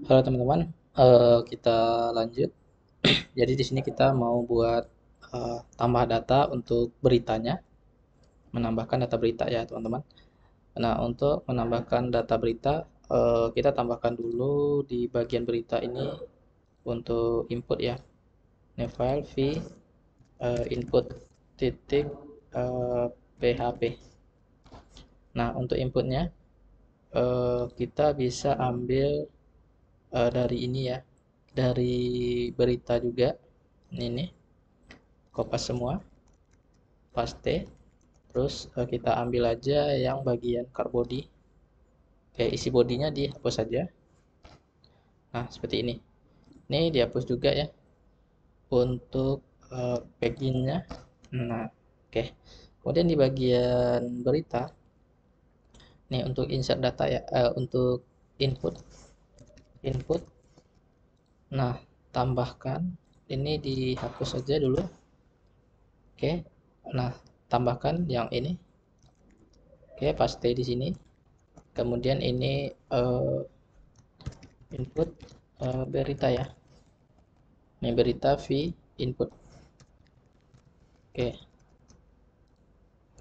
Halo teman-teman, kita lanjut. Jadi di sini kita mau buat tambah data untuk beritanya, menambahkan data berita ya teman-teman. Nah untuk menambahkan data berita, kita tambahkan dulu di bagian berita ini untuk input ya. Ini file v input titik php. Nah untuk inputnya kita bisa ambil dari ini ya, dari berita juga. Ini kopas semua, paste, terus kita ambil aja yang bagian card body. Oke, isi bodinya dihapus saja. Nah seperti ini dihapus juga ya untuk packingnya. Nah oke, kemudian di bagian berita nih untuk insert data ya, untuk input input. Nah tambahkan, ini dihapus saja dulu. Oke, nah tambahkan yang ini. Oke, paste di sini. Kemudian ini input berita ya. Ini berita v input. Oke,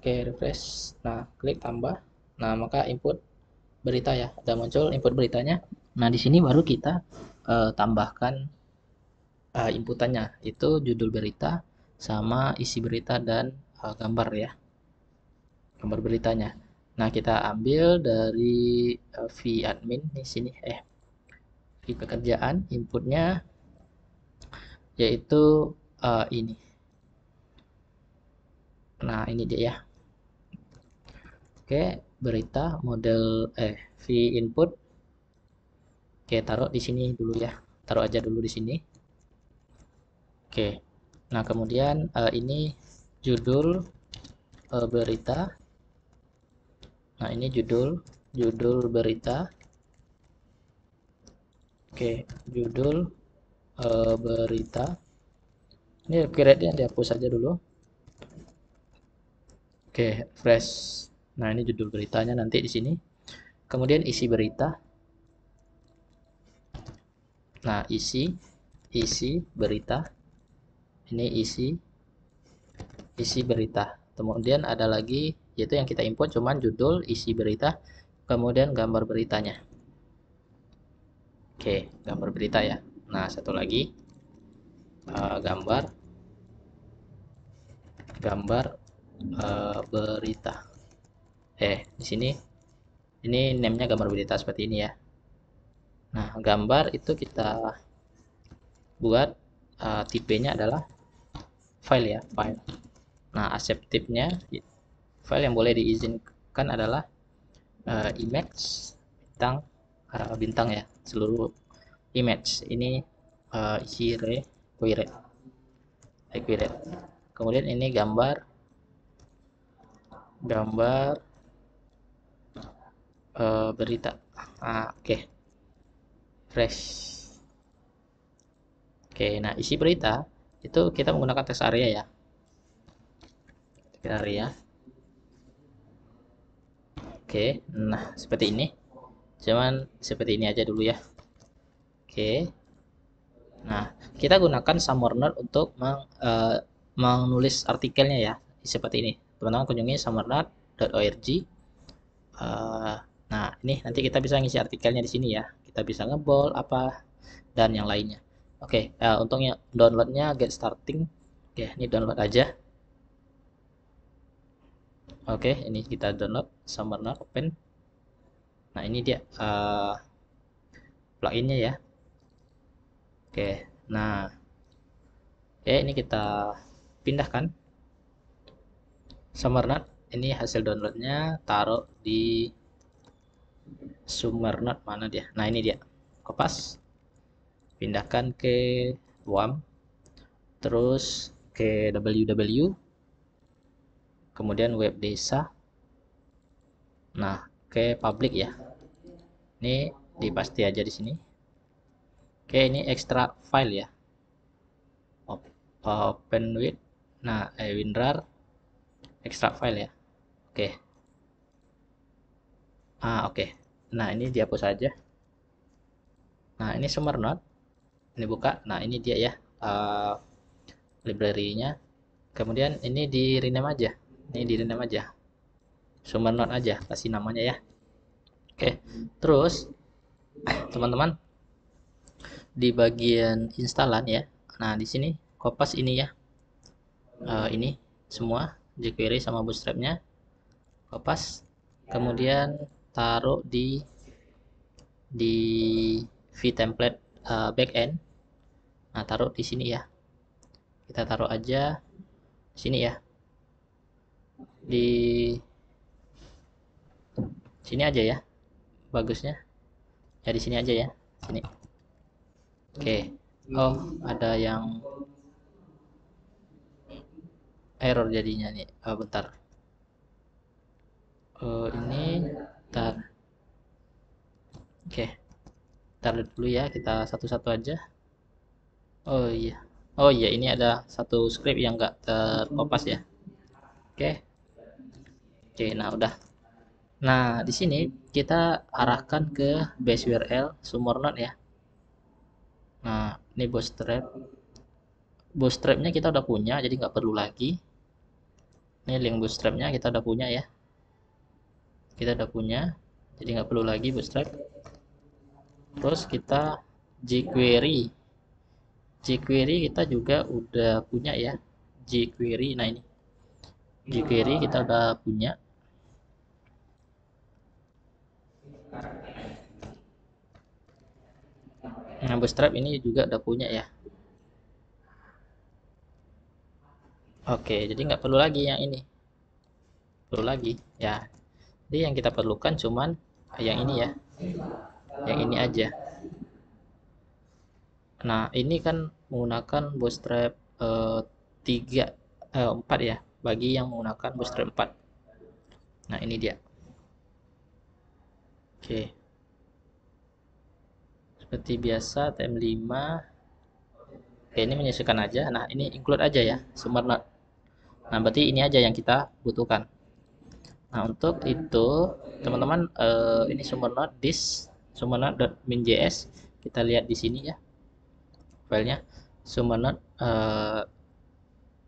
oke refresh. Nah, klik tambah. Nah, maka input berita ya. Udah muncul input beritanya. Nah, di sini baru kita tambahkan inputannya. Itu judul berita sama isi berita dan gambar ya. Gambar beritanya. Nah, kita ambil dari v admin di sini v pekerjaan inputnya yaitu ini. Nah, ini dia ya. Oke, berita model v input. Oke, taruh di sini dulu ya. Taruh aja dulu di sini. Oke. Nah, kemudian ini judul berita. Nah, ini judul berita. Oke, judul berita. Ini create-nya dihapus saja dulu. Oke, fresh. Nah, ini judul beritanya nanti di sini. Kemudian isi berita. Nah, isi berita. Ini isi berita. Kemudian ada lagi yaitu yang kita import cuman judul, isi berita, kemudian gambar beritanya. Oke, gambar berita ya. Nah, satu lagi gambar gambar berita. Di sini ini name-nya gambar berita seperti ini ya. Nah, gambar itu kita buat tipenya adalah file ya, file. Nah, acceptive-nya file yang boleh diizinkan adalah image bintang bintang ya, seluruh image ini isi required. Kemudian ini gambar gambar berita. Oke. Fresh. Oke, nah isi berita itu kita menggunakan text area ya. Text area. Oke, nah seperti ini. Cuman seperti ini aja dulu ya. Oke. Nah, kita gunakan Summernet untuk menulis artikelnya ya. Seperti ini. Teman-teman kunjungi summernet.org. Nah, ini nanti kita bisa ngisi artikelnya di sini ya. Kita bisa ngebol apa dan yang lainnya. Oke, untuk downloadnya get starting. Oke, ini download aja. Oke, ini kita download Summernet open. Nah, ini dia pluginnya ya. Oke, nah, ini kita pindahkan Summernet. Ini hasil downloadnya taruh di Summernet mana dia? Nah, ini dia. Kopas, pindahkan ke WAM, terus ke www, kemudian web desa. Nah, ke public ya. Ini dipasti aja di sini. Oke, ini extra file ya. Open with. Nah, WinRAR extra file ya. Oke. Oke. Nah, ini dihapus aja. Nah, ini sumber node. Ini buka. Nah, ini dia ya, library-nya. Kemudian ini di rename aja. Ini di rename aja. Sumber node aja, kasih namanya ya. Oke. Terus teman-teman di bagian instalan ya. Nah, di sini kopas ini ya. Ini semua jQuery sama Bootstrap-nya kopas. Kemudian taruh di vtemplate backend. Nah, taruh di sini ya. Kita taruh aja di sini ya. Di sini aja ya. Bagusnya. Ya di sini aja ya. Sini. Oke. Oh, ada yang error jadinya nih. Bentar. Ini bentar. Oke. Ntar dulu ya, kita satu-satu aja. Oh iya. Oh iya, ini ada satu script yang nggak terkopas ya. Oke. Oke, nah udah. Nah, di sini kita arahkan ke base URL sumber node ya. Nah, ini bootstrap. Bootstrapnya kita udah punya, jadi nggak perlu lagi. Ini link bootstrapnya kita udah punya ya. Kita udah punya, jadi nggak perlu lagi bootstrap. Terus kita jQuery. jQuery kita juga udah punya ya. jQuery, nah ini. jQuery kita udah punya. Nah, Bootstrap ini juga udah punya ya. Oke, jadi nggak perlu lagi yang ini. Perlu lagi ya. Jadi yang kita perlukan cuman yang ini ya. Yang ini aja. Nah, ini kan menggunakan Bootstrap 3 4 ya. Bagi yang menggunakan Bootstrap 4. Nah, ini dia. Oke. Seperti biasa TM5. Oke, ini menyesuaikan aja. Nah, ini include aja ya, sumber node. Nah, berarti ini aja yang kita butuhkan. Nah, untuk itu teman-teman ini sumber node this sumber node.min.js kita lihat di sini ya filenya sumber node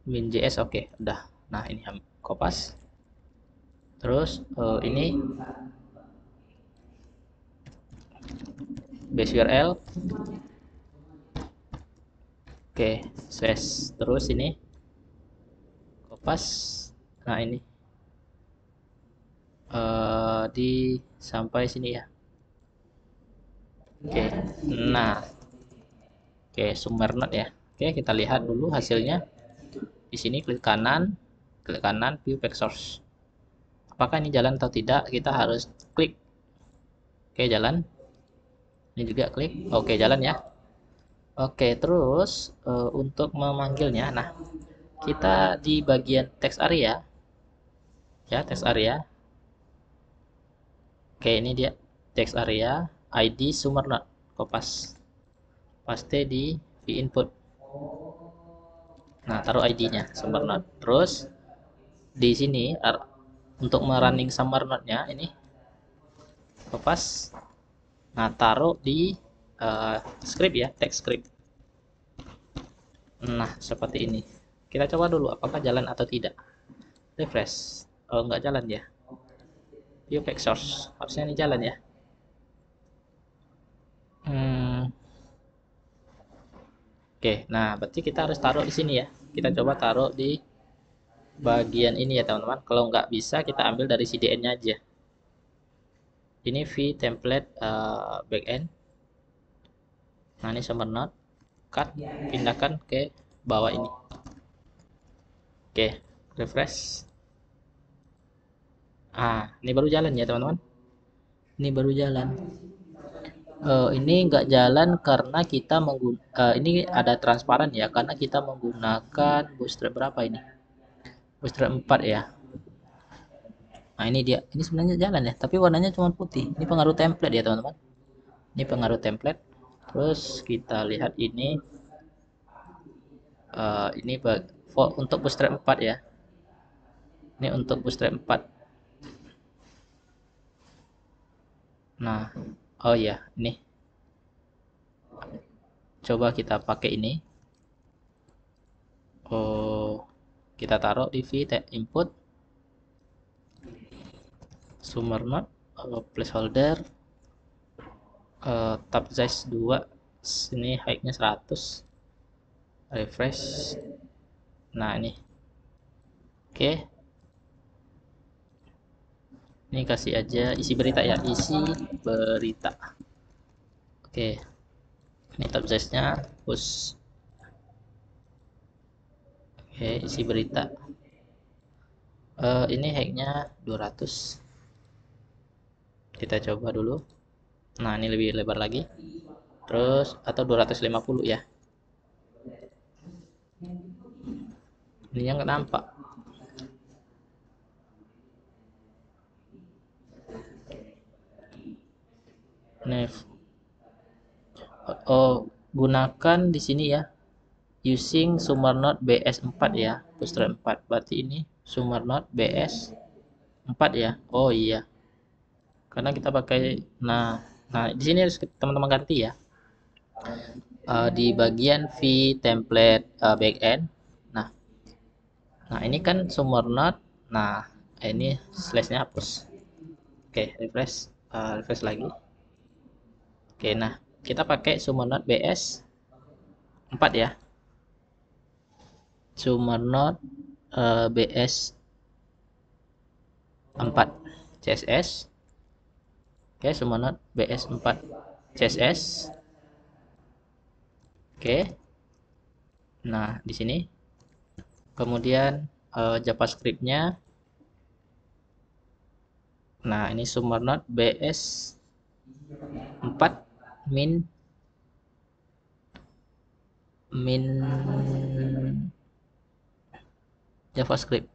min.js. Oke, udah. Nah, ini kopas. Terus ini base URL. Oke, slash terus ini kopas. Nah, ini di sampai sini ya. Oke, nah, oke, sumber node ya. Oke, kita lihat dulu hasilnya. Di sini klik kanan, view pack source. Apakah ini jalan atau tidak? Kita harus klik. Oke, jalan. Ini juga klik. Oke, jalan ya. Oke, terus untuk memanggilnya, nah, kita di bagian text area, ya, text area. Oke, ini dia text area, ID sumber node, kopas, paste di input. Nah, taruh ID-nya sumber node. Terus di sini untuk merunning sumber node-nya ini kopas. Nah, taruh di script ya, text script. Nah, seperti ini. Kita coba dulu apakah jalan atau tidak. Refresh. Oh, nggak jalan ya. View pack source. Harusnya ini jalan ya. Oke, nah berarti kita harus taruh di sini ya. Kita coba taruh di bagian ini ya teman-teman. Kalau nggak bisa kita ambil dari CDN-nya aja. Ini v template backend. Nah, ini sumber node. Cut, pindahkan ke bawah ini. Oke, refresh. Ini baru jalan ya teman-teman. Ini baru jalan. Ini nggak jalan karena kita ini ada transparan ya, karena kita menggunakan bootstrap berapa ini? Bootstrap 4 ya. Nah, ini dia. Ini sebenarnya jalan ya, tapi warnanya cuma putih. Ini pengaruh template ya teman-teman. Ini pengaruh template. Terus kita lihat ini untuk bootstrap 4 ya. Ini untuk bootstrap 4. Nah, oh ya, ini coba kita pakai ini. Oh, kita taruh di v input sumber node, placeholder, tab size 2, sini height-nya 100, refresh. Nah, ini. Oke. Ini kasih aja isi berita ya, isi berita. Oke. Ini tab size-nya push. Oke, isi berita. Ini height-nya 200. Kita coba dulu. Nah, ini lebih lebar lagi. Terus atau 250 ya. Ini yang nggak nampak. Nih. Oh, gunakan di sini ya. Using sumber node BS4 ya. Bootstrap 4. Berarti ini sumber node BS4 ya. Oh iya. Karena kita pakai nah di sini harus teman-teman ganti ya. Di bagian v template backend. Nah, ini kan sumber node. Nah, ini slashnya hapus. Oke, refresh lagi. Oke, nah kita pakai sumber node BS4 ya. Sumber node BS4 CSS. Oke, sumber node BS4 CSS. Oke. Nah, di sini. Kemudian JavaScript-nya. Nah, ini sumber node BS4 min JavaScript.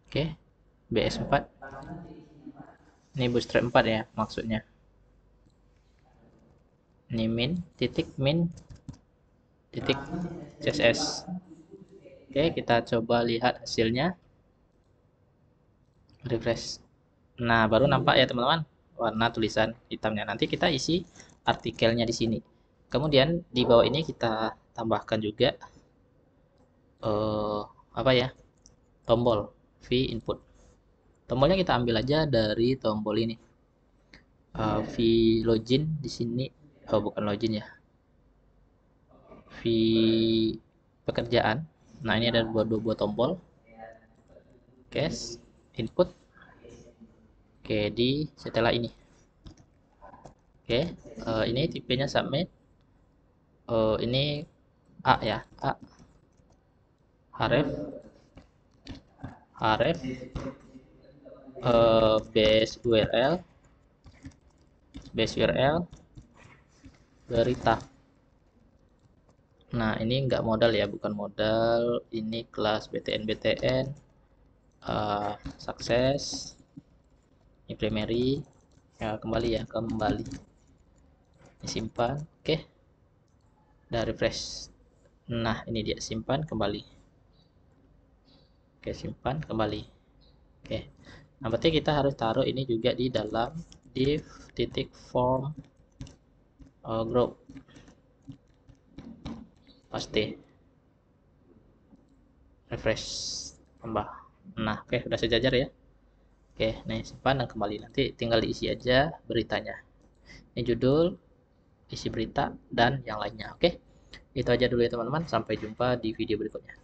Oke, BS4. Ini Bootstrap 4 ya maksudnya. Ini min titik CSS. Oke, kita coba lihat hasilnya. Refresh. Nah, baru nampak ya teman-teman warna tulisan hitamnya. Nanti kita isi artikelnya di sini. Kemudian di bawah ini kita tambahkan juga apa ya? Tombol v input. Tombolnya kita ambil aja dari tombol ini. V login di sini. Oh, bukan login ya. V pekerjaan. Nah, ini ada dua buah tombol. Case input. Oke, di setelah ini. Oke, ini tipenya submit. Ini A ya, A. Href base URL berita. Nah, ini enggak modal ya, bukan modal. Ini kelas BTN sukses. Ini primary. Ya, kembali ya, kembali. Ini simpan. Oke. Udah refresh. Nah, ini dia simpan kembali. Oke, simpan kembali. Oke. Nah, berarti kita harus taruh ini juga di dalam div titik form group. Pasti. Refresh. Tambah. Nah, oke, udah sejajar ya. Oke, nih simpan dan kembali. Nanti tinggal diisi aja beritanya. Ini judul, isi berita, dan yang lainnya. Oke, itu aja dulu ya teman-teman. Sampai jumpa di video berikutnya.